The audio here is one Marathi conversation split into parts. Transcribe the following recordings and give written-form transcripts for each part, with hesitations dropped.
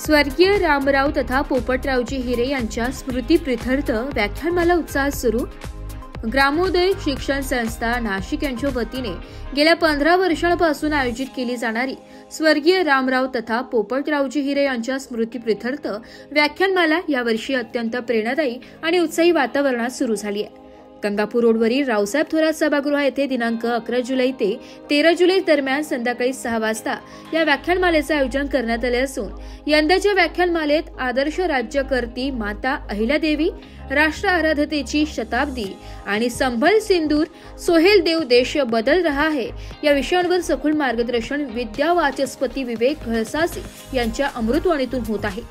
स्वर्गीय रामराव तथा पोपटरावजी हिरे यांच्या स्मृतीप्रीत्यर्थ व्याख्यानमाला उत्साहात सुरू। ग्रामोदय शिक्षण संस्था नाशिक यांच्या वतीने गेल्या 15 वर्षांपासून आयोजित केली जाणारी स्वर्गीय रामराव तथा पोपटरावजी हिरे यांच्या स्मृतीप्रीत्यर्थ व्याख्यानमाला यावर्षी अत्यंत प्रेरणादायी आणि उत्साही वातावरणात सुरू झाली आहे। गंगापूर रोडवरील रावसाहेब थोरात सभागृह येथे दिनांक 11 जुलै ते 13 जुलै दरम्यान संध्याकाळी 6 वाजता या व्याख्यानमालेचे आयोजन करण्यात आले असून यंदाच्या व्याख्यानमालेत आदर्श राज्यकर्ती माता अहिल्यादेवी, राष्ट्र आराधतेची शताब्दी आणि संभल सिंदूर, सोहेल देव देश बदल रहा है या विषयांवर सखोल मार्गदर्शन विद्यावाचस्पती विवेक घळसासी यांच्या अमृतवाणीतून होत आहे।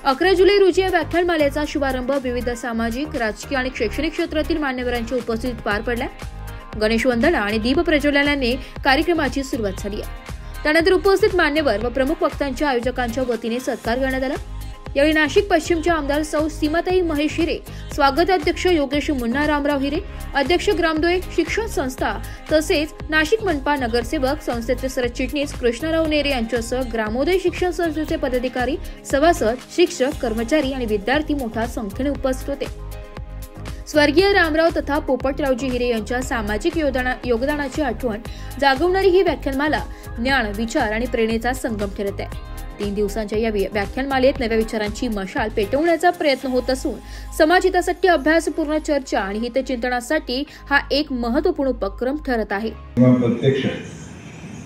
11 जुलै रोजी या व्याख्यानमालेचा शुभारंभ विविध सामाजिक, राजकीय आणि शैक्षणिक क्षेत्रातील मान्यवरांच्या उपस्थितीत पार पडला। गणेश वंदना आणि दीप प्रज्वलनाने कार्यक्रमाची सुरुवात झाली आहे। त्यानंतर उपस्थित मान्यवर व प्रमुख वक्त्यांच्या आयोजकांच्या वतीने सत्कार करण्यात आला। यावेळी नाशिक पश्चिमच्या आमदार सौ सीमाताई महेश हिरे, स्वागताध्यक्ष योगेश मुन्ना रामराव हिरे, अध्यक्ष ग्रामोदय शिक्षण संस्था तसेच नाशिक मनपा नगरसेवक संस्थेचे सरचिटणीस कृष्णराव नेरे यांच्यासह ग्रामोदय शिक्षण संस्थेचे पदाधिकारी, सभासद, शिक्षक, कर्मचारी आणि विद्यार्थी मोठ्या संख्येने उपस्थित होते। स्वर्गीय रामराव तथा पोपटरावजी हिरे यांच्या सामाजिक योगदानाची आठवण जागवणारी ही व्याख्यानमाला ज्ञान, विचार आणि प्रेरणेचा संगम ठरत आहे। 3 दिवसांच्या या व्याख्यानमालेत नव्या विचारांची मशाल पेटवण्याचा प्रयत्न होत असून समाजहितासाठी अभ्यासपूर्ण चर्चा आणि हितचिंतनासाठी हा एक महत्त्वपूर्ण उपक्रम ठरत आहे। प्रत्यक्ष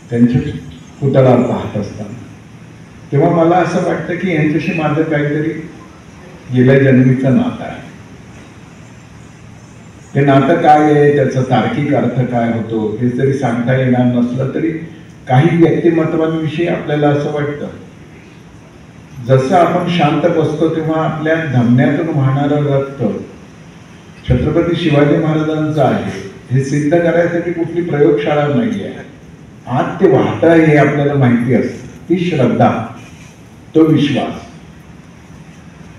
त्यांच्या पुतळा पाहत असताना तेव्हा मला असं वाटतं की यांच्याशी माझं काहीतरी गेल्या जन्मीचं नातं आहे। ते नातं काय आहे, त्याचा तार्किक अर्थ काय होतो हे जरी सांगता येणार नसलं तरी काही व्यक्तिमत्वांविषयी आपल्याला असं वाटतं, जसं आपण शांत बसतो तेव्हा आपल्या धमन्यातून वाहणारं रक्त छत्रपती शिवाजी महाराजांचं आहे हे सिद्ध करायसाठी कुठली प्रयोगशाळा नाही आहे। आज ते वाहतं हे आपल्याला माहिती असतं, ती श्रद्धा, तो विश्वास।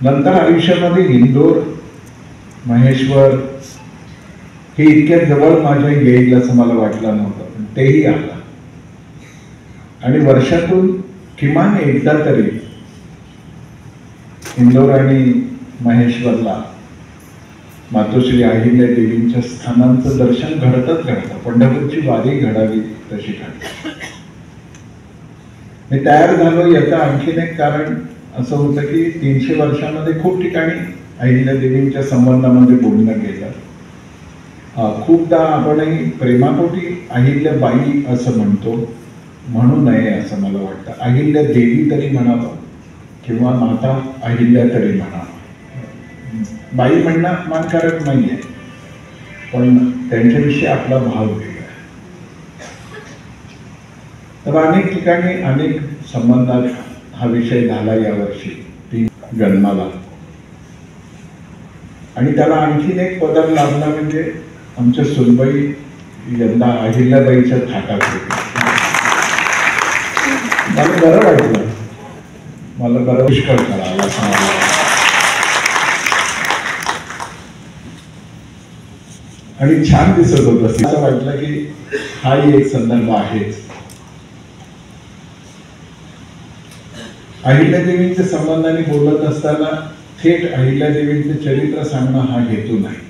नंतर आयुष्यामध्ये इंदोर, महेश्वर हे इतक्या जवळ माझ्या येईल असं मला वाटलं नव्हतं, पण तेही आलं। आणि वर्षातून किमान एकदा तरी इंदोर आणि महेश्वरला मातोश्री अहिल्या देवींच्या स्थानांचं दर्शन घडतच घडतं। पंढरपूरची वारी घडावी तशी घडते। मी तयार झालो याचं आणखीन एक कारण असं होतं की 300 वर्षांमध्ये खूप ठिकाणी अहिल्या देवींच्या संबंधामध्ये बोलणं गेलं। खूपदा आपणही प्रेमापोटी अहिल्याबाई असं म्हणतो, म्हणू नये असं मला वाटतं। अहिल्या देवी तरी म्हणावं किंवा माता अहिल्या तरी म्हणावं। बाई म्हणणं मानकारक नाहीये, पण त्यांच्याविषयी आपला भाव वेगळा आहे। तर अनेक ठिकाणी अनेक संबंधात हा विषय झाला यावर्षी ती जन्माला, आणि त्याला आणखीन एक पदर लाभला म्हणजे आमच्या सुनबाई यंदा अहिल्याबाईच्या थाटात होती। मला बरं वाटलं, मला बरं पुष्कळ करायला सांगितलं आणि छान दिसत होतं। असं वाटलं की हाही एक संदर्भ आहेच। अहिल्यादेवींच्या संबंधाने बोलत असताना थेट अहिल्यादेवींचे चरित्र सांगणं हा हेतू नाही।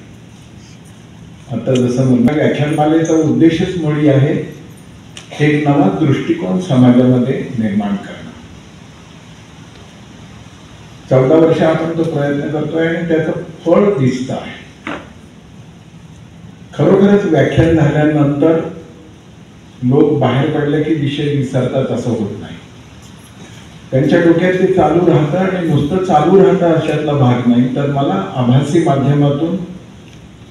आता जसं म्हणलं, व्याख्यानमालेचा उद्देशच मुळी आहे एक नवा दृष्टिकोन समाजामध्ये निर्माण करणं। 14 वर्ष आपण तो प्रयत्न करतोय आणि त्याचं फळ दिसत आहे। खरोखरच व्याख्यान झाल्यानंतर लोक बाहेर पडले की विषय विसरतात असं होत नाही। त्यांच्या डोक्यात ते चालू राहतं आणि नुसतं चालू राहतं अशातला भाग नाही, तर मला आभासी माध्यमातून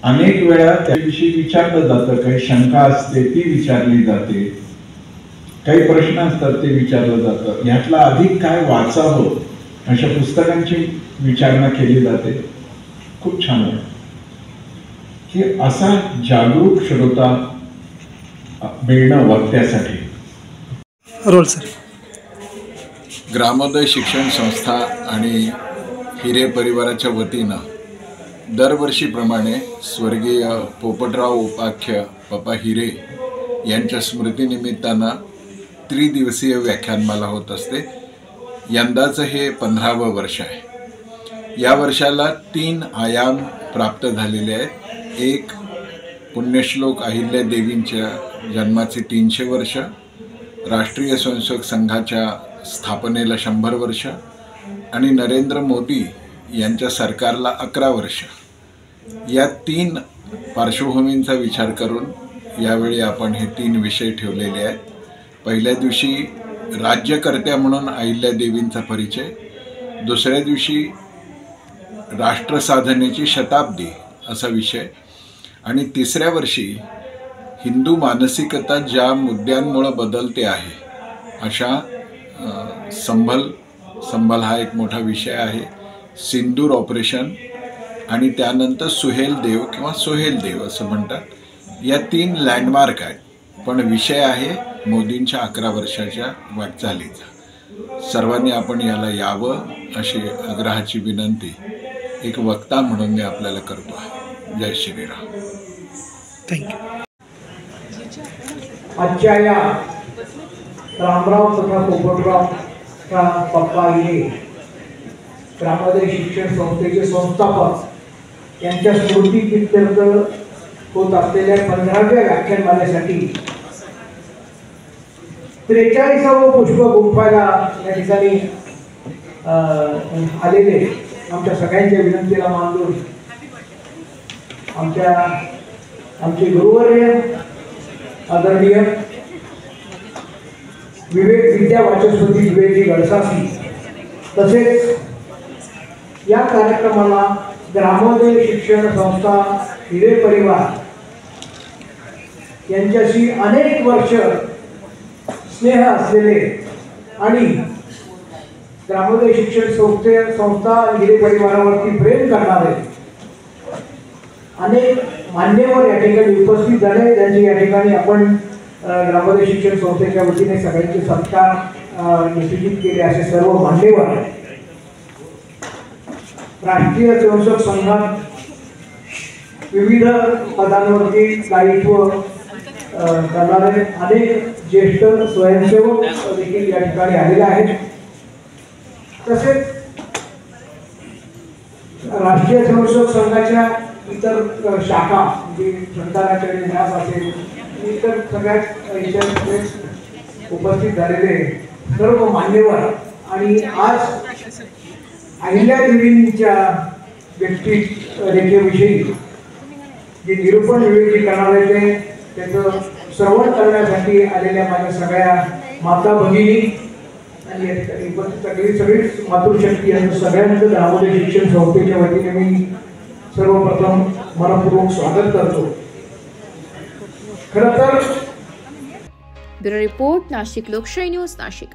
अनेक वेळा त्याविषयी विचारलं जातं। काही शंका असते ती विचारली जाते, काही प्रश्न असतात ते विचारलं जातं। यातला अधिक काय वाचावं अशा पुस्तकांची विचारणा केली जाते। खूप छान आहे की असा जागरूक श्रोता मिळणं वक्त्यासाठी। Role sir. ग्रामोदय शिक्षण संस्था आणि हिरे परिवाराच्या वतीनं दरवर्षीप्रमाणे स्वर्गीय पोपटराव उपाख्य पप्पा हिरे यांच्या स्मृतीनिमित्तानं त्रिदिवसीय व्याख्यानमाला होत असते। यंदाचं हे 15वं वर्ष आहे. या वर्षाला 3 आयाम प्राप्त झालेले आहेत. एक, पुण्यश्लोक अहिल्यादेवींच्या जन्माचे 300 वर्ष, राष्ट्रीय स्वयंसेवक संघाच्या स्थापनेला 100 वर्ष आणि नरेंद्र मोदी यांच्या सरकारला 11 वर्ष. या 3 पार्श्वभूमींचा विचार करून यावेळी आपण हे 3 विषय ठेवलेले आहेत. पहिल्या दिवशी राज्यकर्त्या म्हणून अहिल्यादेवींचा परिचय, दुसऱ्या दिवशी राष्ट्रसाधनेची शताब्दी असा विषय आणि तिसऱ्या वर्षी हिंदू मानसिकता ज्या मुद्द्यांमुळे बदलते आहे अशा संभल हा एक मोठा विषय आहे, सिंदूर ऑपरेशन आणि त्यानंतर सुहेलदेव किंवा सोहेलदेव असं म्हणतात. या 3 लँडमार्क आहेत, पण विषय आहे मोदींच्या 11 वर्षाच्या वाटचालीचा. सर्वांनी आपण याला यावं अशी आग्रहाची विनंती एक वक्ता म्हणून मी आपल्याला करतो आहे. जय श्रीराम. थँक्यू. आजच्या या रामराव तथा पोपटरावचा पप्पा हिरे ग्रामोदय शिक्षण संस्थेचे संस्थापक यांच्या स्मृतीप्रीत्यर्थ होत असलेल्या 15व्या व्याख्यानमालेसाठी 43व पुष्प गुंफायला या ठिकाणी आलेले आमच्या सगळ्यांच्या विनंतीला मान देऊन आमचे गुरुवर्य आदरणीय विद्या वाचस्पती विवेकजी गडसासी तसेच या कार्यक्रमाला ग्रामोदय शिक्षण संस्था हिरे परिवार यांच्याशी अनेक वर्ष स्नेह असलेले आणि ग्रामोदय शिक्षण संस्था हिरे परिवारावरती प्रेम करणारे अनेक मान्यवर या ठिकाणी उपस्थित झाले, ज्यांची या ठिकाणी आपण ग्रामोदय शिक्षण संस्थेच्या वतीने सगळ्यांचे सत्कार निश्चित केले. असे सर्व मान्यवर राष्ट्रीय स्वयंसेवक संघात विविध पदांवरती दायित्व करणारे अनेक ज्येष्ठ स्वयंसेवक देखील या ठिकाणी आलेले आहेत. तसेच राष्ट्रीय स्वयंसेवक संघाच्या इतर शाखा म्हणजे संतानाचार्य न्यास असेल, इतर सगळ्यात उपस्थित झालेले सर्व मान्यवर आणि आज अहिल्यादेवींच्या व्यक्ती रेखेविषयी जे निरूपण विवेकी करणार आहे त्याचं श्रवण करण्यासाठी आलेल्या माझ्या सगळ्या माता भगिनी आणि सगळी मातृशक्ती यांचं सगळ्यांचं ग्रामोदय शिक्षण संस्थेच्या वतीने मी सर्वप्रथम मनपूर्वक स्वागत करतो. खरं तर ब्युरो रिपोर्ट, नाशिक लोकशाही न्यूज, नाशिक.